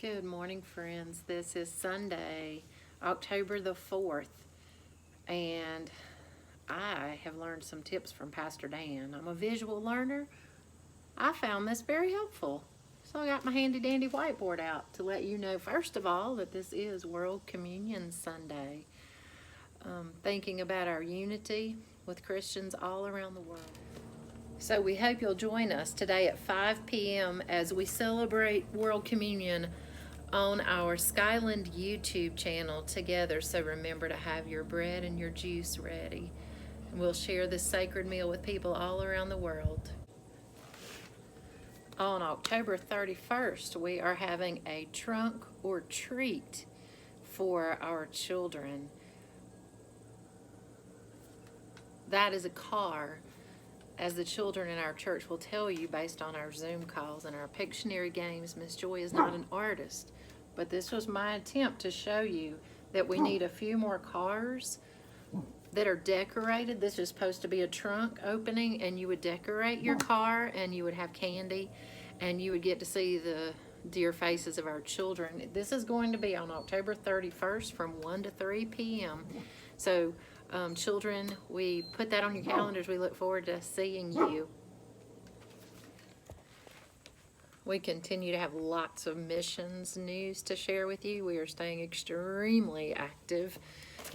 Good morning, friends. This is Sunday, October the 4th, and I have learned some tips from Pastor Dan. I'm a visual learner. I found this very helpful. So I got my handy dandy whiteboard out to let you know, first of all, that this is World Communion Sunday. Thinking about our unity with Christians all around the world. So we hope you'll join us today at 5 p.m. as we celebrate World Communion on our Skyland YouTube channel together. So remember to have your bread and your juice ready. And we'll share this sacred meal with people all around the world. On October 31st, we are having a trunk or treat for our children. That is a car, as the children in our church will tell you based on our Zoom calls and our Pictionary games. Miss Joy is not an artist, but this was my attempt to show you that we need a few more cars that are decorated. This is supposed to be a trunk opening, and you would decorate your car and you would have candy and you would get to see the dear faces of our children. This is going to be on October 31st from 1 to 3 p.m. So children, we put that on your calendars. We look forward to seeing you. We continue to have lots of missions news to share with you. We are staying extremely active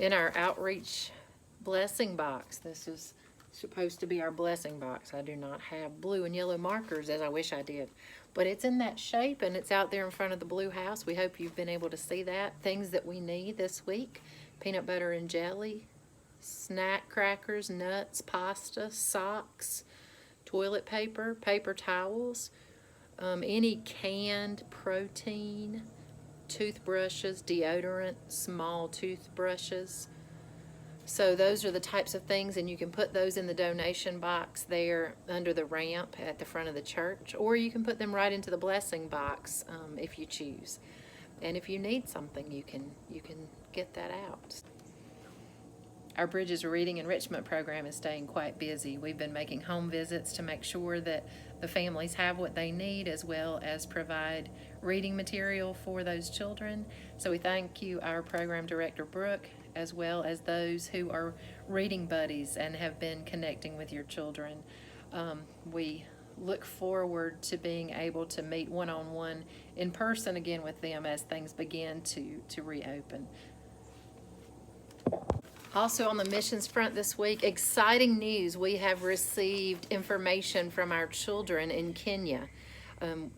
in our outreach blessing box. This is supposed to be our blessing box. I do not have blue and yellow markers as I wish I did, but it's in that shape and it's out there in front of the blue house. We hope you've been able to see that. Things that we need this week: peanut butter and jelly, snack crackers, nuts, pasta, socks, toilet paper, paper towels, any canned protein, toothbrushes, deodorant, small toothbrushes. So those are the types of things, and you can put those in the donation box there under the ramp at the front of the church, or you can put them right into the blessing box if you choose. And if you need something, you can get that out. Our Bridges Reading Enrichment program is staying quite busy. We've been making home visits to make sure that the families have what they need, as well as provide reading material for those children. So we thank you, our program director, Brooke, as well as those who are reading buddies and have been connecting with your children. We look forward to being able to meet one-on-one in person again with them as things begin to reopen. Also on the missions front this week, exciting news. We have received information from our children in Kenya.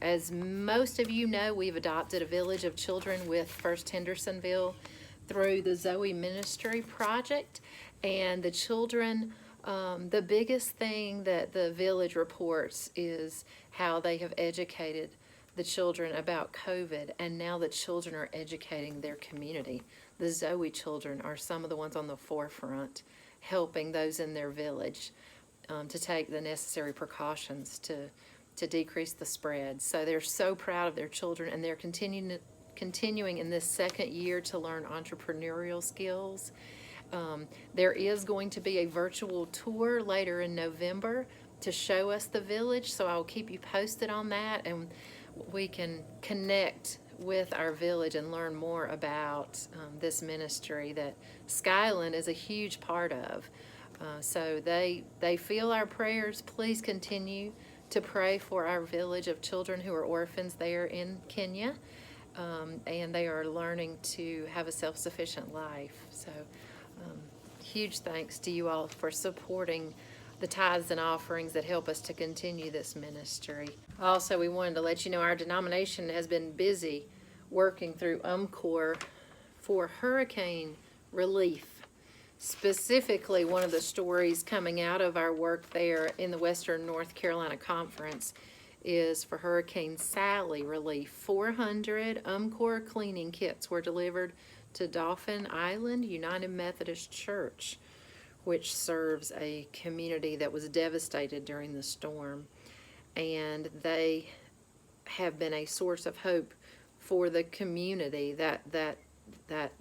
As most of you know, we've adopted a village of children with First Hendersonville through the Zoe Ministry Project. And the children, the biggest thing that the village reports is how they have educated the children about COVID, and now the children are educating their community. The Zoe children are some of the ones on the forefront helping those in their village to take the necessary precautions to decrease the spread. So they're so proud of their children, and they're continuing in this second year to learn entrepreneurial skills. There is going to be a virtual tour later in November to show us the village, so I'll keep you posted on that, and we can connect with our village and learn more about this ministry that Skyland is a huge part of. So they feel our prayers. Please continue to pray for our village of children who are orphans there in Kenya, and they are learning to have a self-sufficient life. So huge thanks to you all for supporting the tithes and offerings that help us to continue this ministry. Also, we wanted to let you know our denomination has been busy working through UMCOR for hurricane relief. Specifically, one of the stories coming out of our work there in the Western North Carolina Conference is for Hurricane Sally relief. 400 UMCOR cleaning kits were delivered to Dauphin Island United Methodist Church, which serves a community that was devastated during the storm. And they have been a source of hope for the community, that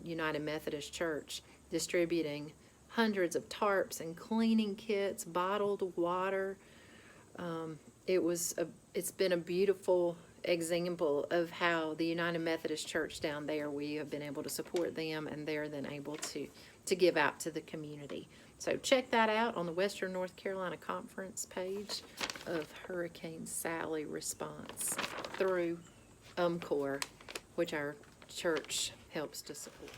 United Methodist Church, distributing hundreds of tarps and cleaning kits, bottled water. It's been a beautiful example of how the United Methodist Church down there, we have been able to support them, and they're then able to give out to the community. So check that out on the Western North Carolina Conference page of Hurricane Sally response through UMCOR, which our church helps to support.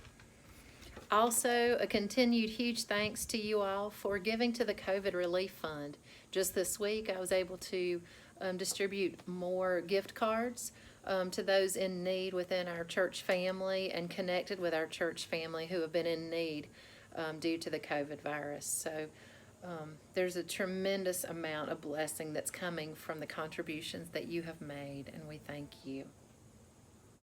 Also, a continued huge thanks to you all for giving to the COVID Relief Fund. Just this week, I was able to distribute more gift cards to those in need within our church family, and connected with our church family who have been in need due to the COVID virus. So there's a tremendous amount of blessing that's coming from the contributions that you have made, and we thank you.